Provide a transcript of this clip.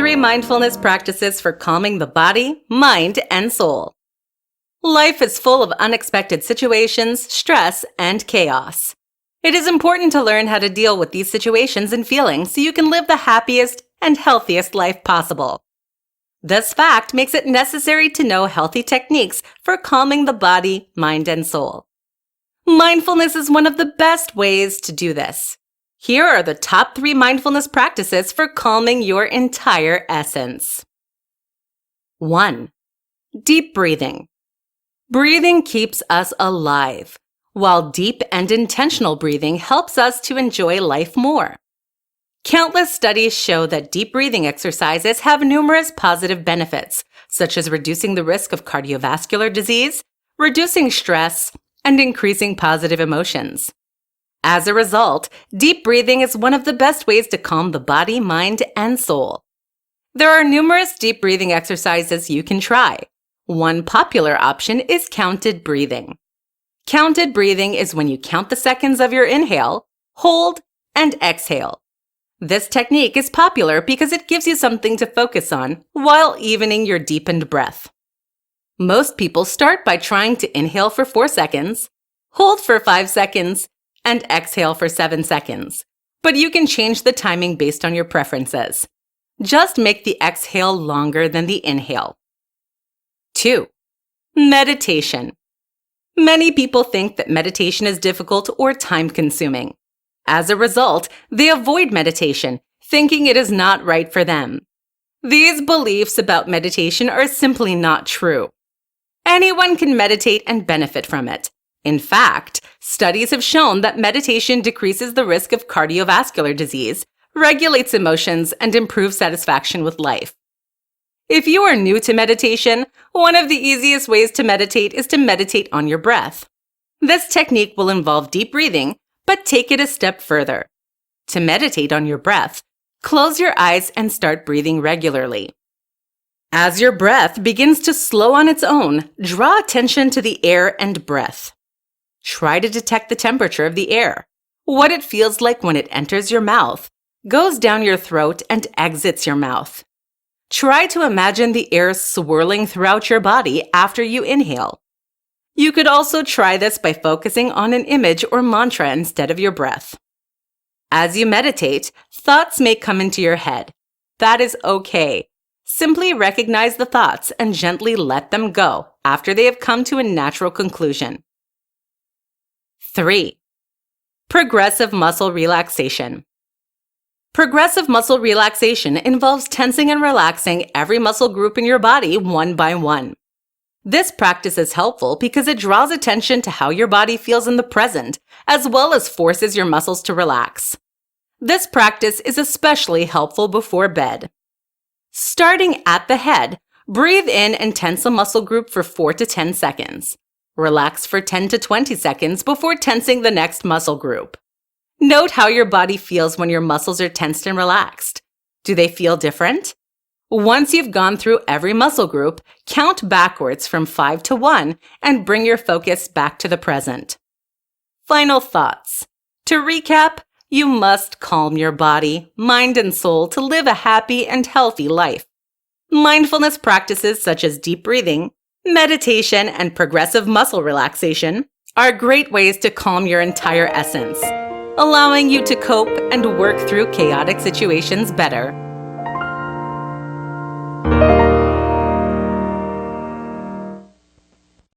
3 mindfulness practices for calming the body, mind, and soul. Life is full of unexpected situations, stress, and chaos. It is important to learn how to deal with these situations and feelings so you can live the happiest and healthiest life possible. This fact makes it necessary to know healthy techniques for calming the body, mind, and soul. Mindfulness is one of the best ways to do this. Here are the top 3 mindfulness practices for calming your entire essence. 1. Deep breathing. Breathing keeps us alive, while deep and intentional breathing helps us to enjoy life more. Countless studies show that deep breathing exercises have numerous positive benefits, such as reducing the risk of cardiovascular disease, reducing stress, and increasing positive emotions. As a result, deep breathing is one of the best ways to calm the body, mind, and soul. There are numerous deep breathing exercises you can try. One popular option is counted breathing. Counted breathing is when you count the seconds of your inhale, hold, and exhale. This technique is popular because it gives you something to focus on while evening your deepened breath. Most people start by trying to inhale for 4 seconds, hold for 5 seconds, and exhale for 7 seconds. But you can change the timing based on your preferences. Just make the exhale longer than the inhale. 2. Meditation. Many people think that meditation is difficult or time-consuming. As a result, they avoid meditation, thinking it is not right for them. These beliefs about meditation are simply not true. Anyone can meditate and benefit from it. In fact, studies have shown that meditation decreases the risk of cardiovascular disease, regulates emotions, and improves satisfaction with life. If you are new to meditation, one of the easiest ways to meditate is to meditate on your breath. This technique will involve deep breathing, but take it a step further. To meditate on your breath, close your eyes and start breathing regularly. As your breath begins to slow on its own, draw attention to the air and breath. Try to detect the temperature of the air, what it feels like when it enters your mouth, goes down your throat, and exits your mouth. Try to imagine the air swirling throughout your body after you inhale. You could also try this by focusing on an image or mantra instead of your breath. As you meditate, thoughts may come into your head. That is okay. Simply recognize the thoughts and gently let them go after they have come to a natural conclusion. 3. Progressive muscle relaxation. Progressive muscle relaxation involves tensing and relaxing every muscle group in your body one by one. This practice is helpful because it draws attention to how your body feels in the present, as well as forces your muscles to relax. This practice is especially helpful before bed. Starting at the head, breathe in and tense a muscle group for 4 to 10 seconds. Relax for 10 to 20 seconds before tensing the next muscle group. Note how your body feels when your muscles are tensed and relaxed. Do they feel different? Once you've gone through every muscle group, count backwards from 5 to 1 and bring your focus back to the present. Final thoughts. To recap, you must calm your body, mind, and soul to live a happy and healthy life. Mindfulness practices such as deep breathing, meditation, and progressive muscle relaxation are great ways to calm your entire essence, allowing you to cope and work through chaotic situations better.